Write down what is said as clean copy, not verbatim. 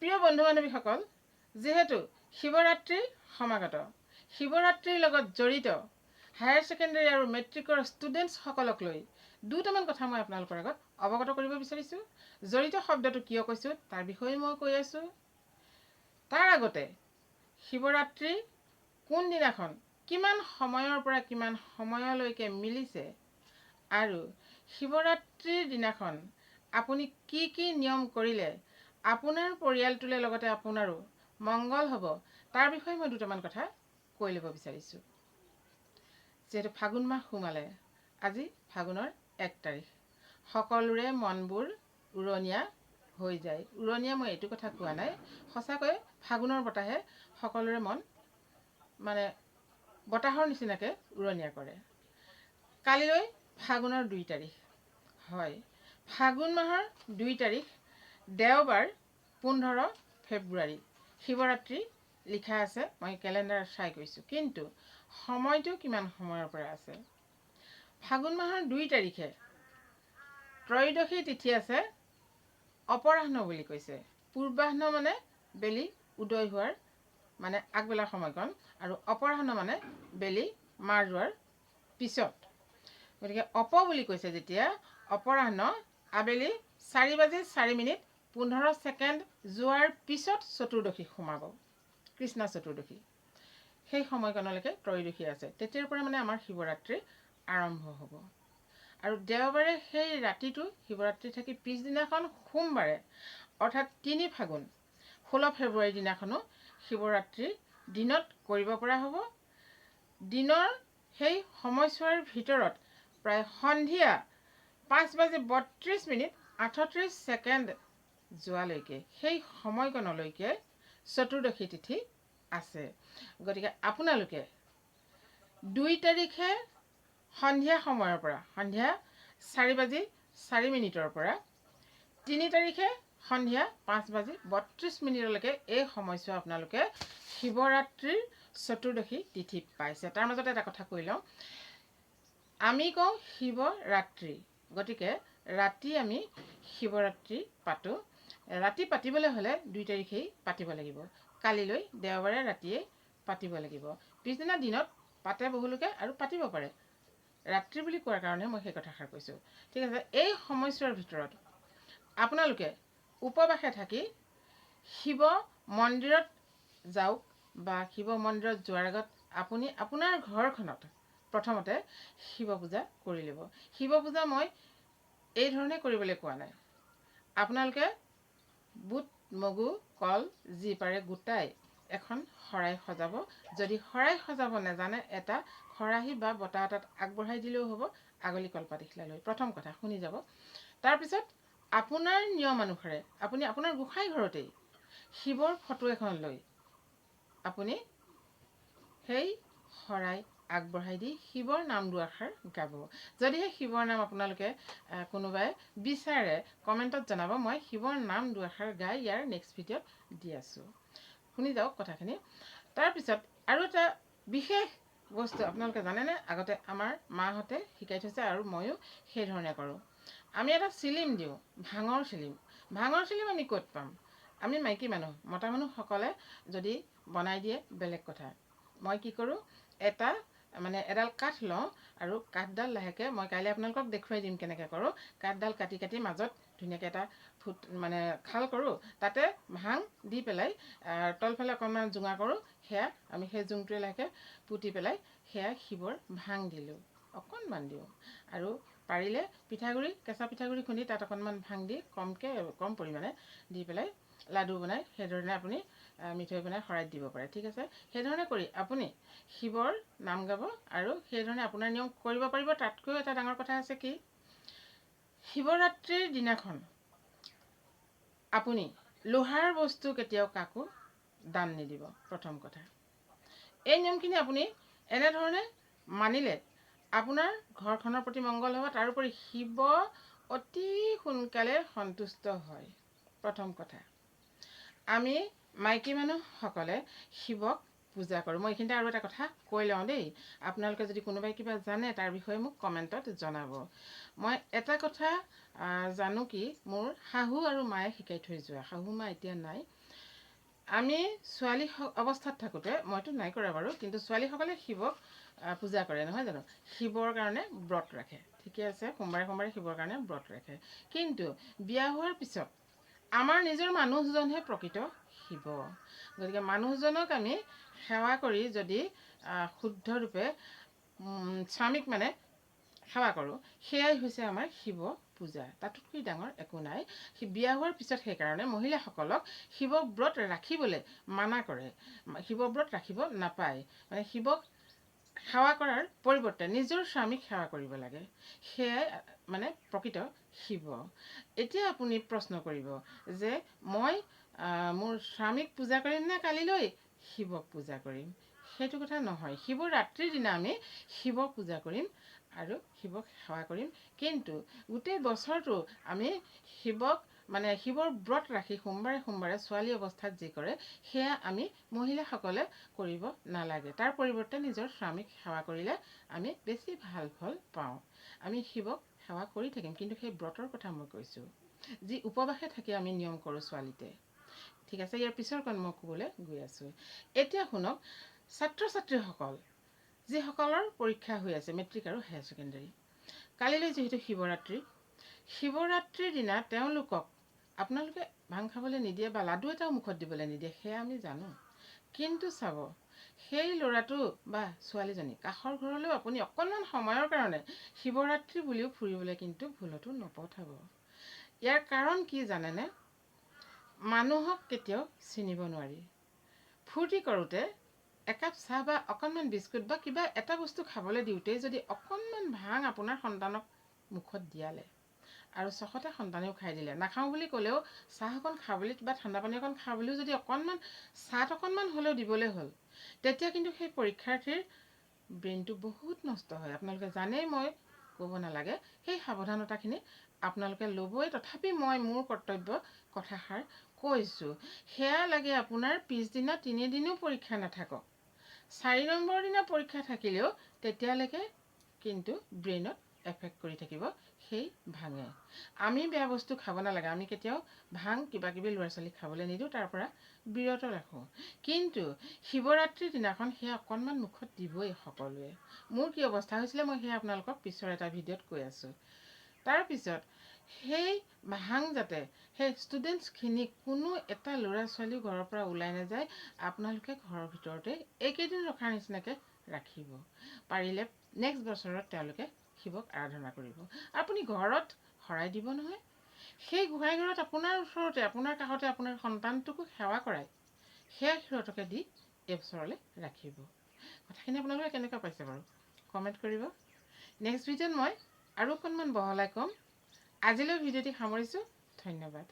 প্ৰিয় বন্ধু বান্ধৱীসকল, যেহেতু শিৱৰাত্ৰি সমাগত, শিৱৰাত্ৰিৰ লগত জড়িত হায়াৰ ছেকেণ্ডেৰী আৰু মেট্ৰিকৰ ষ্টুডেণ্টছসকলক লৈ দুটামান কথা মই আপোনালোকৰ আগত অৱগত কৰিব বিচাৰিছোঁ। জড়িত শব্দটো কিয় কৈছোঁ তাৰ বিষয়ে মই কৈ আছোঁ। তাৰ আগতে শিৱৰাত্ৰি কোনদিনাখন কিমান সময়ৰ পৰা কিমান সময়লৈকে মিলিছে আৰু শিৱৰাত্ৰিৰ দিনাখন আপুনি কি কি নিয়ম কৰিলে আপোনাৰ পৰিয়ালটোলে লগতে আপোনাৰো মংগল হ'ব, তাৰ বিষয়ে মই দুটামান কথা কৈ ল'ব বিচাৰিছোঁ। যিহেতু ফাগুন মাহ সোমালে, আজি ফাগুনৰ 1 তাৰিখ, সকলোৰে মনবোৰ উৰণীয়া হৈ যায়। উৰণীয়া মই এইটো কথা কোৱা নাই, সঁচাকৈ ফাগুনৰ বতাহে সকলোৰে মন মানে বতাহৰ নিচিনাকৈ উৰণীয়া কৰে। কালিলৈ ফাগুনৰ 2 তাৰিখ, হয়, ফাগুন মাহৰ 2 তাৰিখ দেওবাৰ 15 ফেব্ৰুৱাৰী, শিৱৰাত্ৰি লিখা আছে। মই কেলেণ্ডাৰ চাই কৈছোঁ, কিন্তু সময়টো কিমান সময়ৰ পৰা আছে। ফাগুন মাহৰ 2 তাৰিখে ত্ৰয়োদশী তিথি আছে, অপৰাহ্ন বুলি কৈছে। পূৰ্বাহ্ন মানে বেলি উদয় হোৱাৰ মানে আগবেলাৰ সময়কণ, আৰু অপৰাহ্ন মানে বেলি মাৰ যোৱাৰ পিছত। গতিকে বুলি কৈছে যেতিয়া, অপৰাহ্ন আবেলি 4:04:15 যোৱাৰ পিছত চতুৰ্দশী সোমাব, কৃষ্ণ চতুৰ্দশী। সেই সময়কণলৈকে ত্ৰয়োদশী আছে, তেতিয়াৰ পৰা মানে আমাৰ শিৱৰাত্ৰি আৰম্ভ হ'ব। আৰু দেওবাৰে সেই ৰাতিটো শিৱৰাত্ৰি থাকি পিছদিনাখন সোমবাৰে অৰ্থাৎ 3 ফাগুন 16 ফেব্ৰুৱাৰীৰ দিনাখনো শিৱৰাত্ৰি দিনত কৰিব পৰা হ'ব। দিনৰ সেই সময়ছোৱাৰ ভিতৰত প্ৰায় সন্ধিয়া 5:32:38 যোৱালৈকে, সেই সময়কণলৈকে চতুৰ্দশী তিথি আছে। গতিকে আপোনালোকে 2 তাৰিখে সন্ধিয়া সময়ৰ পৰা, সন্ধিয়া 4:04 পৰা 3 তাৰিখে সন্ধিয়া 5:32 এই সময়ছোৱা আপোনালোকে শিৱৰাত্ৰিৰ চতুৰ্দশী তিথি পাইছে। তাৰ মাজতে এটা কথা কৈ লওঁ, আমি কওঁ শিৱৰাত্ৰি, গতিকে ৰাতি আমি শিৱৰাত্ৰি পাতোঁ। ৰাতি পাতিবলৈ হ'লে 2 তাৰিখেই পাতিব লাগিব, কালিলৈ দেওবাৰে ৰাতিয়ে পাতিব লাগিব। পিছদিনা দিনত পাতে বহুলোকে আৰু পাতিব পাৰে, ৰাত্ৰি বুলি কোৱাৰ কাৰণে মই সেই কথাষাৰ কৈছোঁ। ঠিক আছে, এই সময়ছোৱাৰ ভিতৰত আপোনালোকে উপবাসে থাকি শিৱ মন্দিৰত যাওক, বা শিৱ মন্দিৰত যোৱাৰ আগত আপুনি আপোনাৰ ঘৰখনত প্ৰথমতে শিৱ পূজা কৰি ল'ব। শিৱ পূজা মই এই ধৰণে কৰিবলৈ কোৱা নাই। আপোনালোকে বুট, মগু, কল যি পাৰে গোটাই এখন শৰাই সজাব। যদি শৰাই সজাব নাজানে, এটা খৰাহী বা বটা এটাত আগবঢ়াই দিলেও হ'ব, আগলি কলপাত এখিলা লৈ। প্ৰথম কথা শুনি যাব। তাৰপিছত আপোনাৰ নিয়ম অনুসাৰে আপুনি আপোনাৰ গোসাঁই ঘৰতেই শিৱৰ ফটো এখন লৈ আপুনি সেই শৰাই আগবঢ়াই দি শিৱৰ নাম দুআষাৰ গাব। যদিহে শিৱৰ নাম আপোনালোকে কোনোবাই বিচাৰে, কমেণ্টত জনাব, মই শিৱৰ নাম দুআষাৰ গাই ইয়াৰ নেক্সট ভিডিঅ'ত দি আছোঁ। শুনি যাওক কথাখিনি। তাৰপিছত আৰু এটা বিশেষ বস্তু আপোনালোকে জানেনে, আগতে আমাৰ মাহঁতে শিকাই থৈছে আৰু ময়ো সেইধৰণে কৰোঁ। আমি এটা চিলিম দিওঁ, ভাঙৰ চিলিম। ভাঙৰ চিলিম আমি ক'ত পাম? আমি মাইকী মানুহ, মতা মানুহসকলে যদি বনাই দিয়ে বেলেগ কথা। মই কি কৰোঁ, এডাল কাঠ লওঁ, আৰু কাঠডাল লাহেকৈ, মই কাইলৈ আপোনালোকক দেখুৱাই দিম কেনেকৈ কৰোঁ। কাঠডাল কাটি কাটি মাজত ধুনীয়াকৈ এটা খাল কৰোঁ, তাতে ভাং দি পেলাই তলফালে অকণমান জোঙা কৰোঁ। সেয়া আমি সেই জোংটোৱে লাহেকৈ পুতি পেলাই সেয়া শিৱৰ ভাং দিলোঁ, অকণমান দিওঁ। আৰু পাৰিলে পিঠাগুড়ি, কেঁচা পিঠাগুড়ি খুন্দি তাত অকণমান ভাং দি কম পৰিমাণে দি পেলাই লাডু বনাই সেইধৰণে আপুনি মিঠৈ বনাই শৰাইত দিব পাৰে। ঠিক আছে, সেইধৰণে কৰি আপুনি শিৱৰ নাম গাব আৰু সেইধৰণে আপোনাৰ নিয়ম কৰিব পাৰিব। তাতকৈও এটা ডাঙৰ কথা আছে, কি শিৱৰাত্ৰিৰ দিনাখন আপুনি লোহাৰ বস্তু কেতিয়াও কাকো দান নিদিব। প্ৰথম কথা, এই নিয়মখিনি আপুনি এনেধৰণে মানিলে আপোনাৰ ঘৰখনৰ প্ৰতি মংগল হ'ব। তাৰোপৰি শিৱ অতি সোনকালে সন্তুষ্ট হয়। প্ৰথম কথা, আমি মাইকী মানুহসকলে শিৱক পূজা কৰোঁ। মই এইখিনিতে আৰু এটা কথা কৈ লওঁ দেই, আপোনালোকে যদি কোনোবাই কিবা জানে তাৰ বিষয়ে মোক কমেণ্টত জনাব। মই এটা কথা জানো, কি মোৰ শাহু আৰু মায়ে শিকাই থৈ যোৱা, শাহু মা এতিয়া নাই, আমি ছোৱালী অৱস্থাত থাকোঁতে, মইতো নাই কৰা বাৰু, কিন্তু ছোৱালীসকলে শিৱক পূজা কৰে নহয় জানো, শিৱৰ কাৰণে ব্ৰত ৰাখে, ঠিকে আছে, সোমবাৰে সোমবাৰে শিৱৰ কাৰণে ব্ৰত ৰাখে। কিন্তু বিয়া হোৱাৰ পিছত আমাৰ নিজৰ মানুহজনহে প্ৰকৃত শিৱ। গতিকে মানুহজনক আমি সেৱা কৰি যদি শুদ্ধৰূপে স্বামীক মানে সেৱা কৰোঁ, সেয়াই হৈছে আমাৰ শিৱ পূজা। তাতোতকৈ ডাঙৰ একো নাই। বিয়া হোৱাৰ পিছত সেইকাৰণে মহিলাসকলক শিৱ ব্ৰত ৰাখিবলৈ মানা কৰে, শিৱ ব্ৰত ৰাখিব নাপায়। মানে শিৱক সেৱা কৰাৰ পৰিৱৰ্তে নিজৰ স্বামীক সেৱা কৰিব লাগে, সেয়াই মানে প্ৰকৃত শিৱ। এতিয়া আপুনি প্ৰশ্ন কৰিব যে মই মোৰ স্বামীক পূজা কৰিম নে কালিলৈ শিৱক পূজা কৰিম? সেইটো কথা নহয়। শিৱৰাত্ৰিৰ দিনা আমি শিৱক পূজা কৰিম আৰু শিৱক সেৱা কৰিম। কিন্তু গোটেই বছৰটো আমি শিৱক মানে শিৱৰ ব্ৰত ৰাখি সোমবাৰে সোমবাৰে ছোৱালী অৱস্থাত যি কৰে সেয়া আমি মহিলাসকলে কৰিব নালাগে। তাৰ পৰিৱৰ্তে নিজৰ স্বামীক সেৱা কৰিলে আমি বেছি ভাল ফল পাওঁ। আমি শিৱক সেৱা কৰি থাকিম, কিন্তু সেই ব্ৰতৰ কথা মই কৈছোঁ, যি উপবাসে থাকি আমি নিয়ম কৰোঁ ছোৱালীতে। ঠিক আছে, ইয়াৰ পিছৰকণ মই ক'বলৈ গৈ আছোঁ। এতিয়া শুনক, ছাত্ৰ ছাত্ৰীসকল যিসকলৰ পৰীক্ষা হৈ আছে, মেট্ৰিক আৰু হায়াৰ ছেকেণ্ডেৰী, কালিলৈ যিহেতু শিৱৰাত্ৰিৰ দিনা তেওঁলোকক আপোনালোকে ভাং খাবলৈ নিদিয়ে বা লাডু এটাও মুখত দিবলৈ নিদিয়ে, সেয়া আমি জানো। কিন্তু চাব, সেই ল'ৰাটো বা ছোৱালীজনী কাষৰ ঘৰলৈও আপুনি অকণমান সময়ৰ কাৰণে শিৱৰাত্ৰি বুলিও ফুৰিবলৈ কিন্তু ভুলতো নপঠাব। ইয়াৰ কাৰণ কি জানেনে? মানুহক কেতিয়াও চিনিব নোৱাৰি। ফূৰ্তি কৰোঁতে একাপ চাহ বা অকণমান বিস্কুট বা কিবা এটা বস্তু খাবলৈ দিওঁতেই যদি অকণমান ভাং আপোনাৰ সন্তানক মুখত দিয়ালে আৰু চখতে সন্তানেও খাই দিলে, নাখাওঁ বুলি ক'লেও চাহ অকণ খাবলৈ বা ঠাণ্ডা পানী অকণ খাবলৈও যদি অকণমান চাট অকণমান হ'লেও দিবলৈ হ'ল, তেতিয়া কিন্তু সেই পৰীক্ষাৰ্থীৰ ব্ৰেইনটো বহুত নষ্ট হয়। আপোনালোকে জানেই, মই ক'ব নালাগে। সেই সাৱধানতাখিনি আপোনালোকে ল'বই। তথাপি মই মোৰ কৰ্তব্য কথাষাৰ কৈছোঁ। সেয়া লাগে আপোনাৰ পিছদিনা 3 দিনো পৰীক্ষা নাথাকক, 4 নম্বৰ দিনা পৰীক্ষা থাকিলেও তেতিয়ালৈকে কিন্তু ব্ৰেইনত এফেক্ট কৰি থাকিব সেই ভাঙে। আমি বেয়া বস্তু খাব নালাগে। আমি কেতিয়াও ভাং কিবা কিবি ল'ৰা ছোৱালীক খাবলৈ নিদিওঁ, তাৰ পৰা বিৰত ৰাখোঁ। কিন্তু শিৱৰাত্ৰিৰ দিনাখন সেয়া অকণমান মুখত দিবই সকলোৱে। মোৰ কি অৱস্থা হৈছিলে মই সেয়া আপোনালোকক পিছৰ এটা ভিডিঅ'ত কৈ আছোঁ। তাৰপিছত সেই ভাং যাতে সেই ষ্টুডেণ্টছখিনিক কোনো এটা ল'ৰা ছোৱালী ঘৰৰ পৰা ওলাই নাযায়, আপোনালোকে ঘৰৰ ভিতৰতে এইকেইদিন ৰখাৰ নিচিনাকৈ ৰাখিব। পাৰিলে নেক্সট বছৰত তেওঁলোকে শিৱক আৰাধনা কৰিব। আপুনি ঘৰত শৰাই দিব নহয়, সেই গোঁসাই ঘৰত আপোনাৰ ওচৰতে, আপোনাৰ কাষতে আপোনাৰ সন্তানটোকো সেৱা কৰাই সেয়া সিহঁতকে দি এইবছৰলৈ ৰাখিব। কথাখিনি আপোনালোকে কেনেকুৱা পাইছে বাৰু কমেণ্ট কৰিব। নেক্সট ভিডিঅ'ত মই আৰু অকণমান বহলাই ক'ম। আজিলৈ ভিডিঅ'টি সামৰিছোঁ। ধন্যবাদ।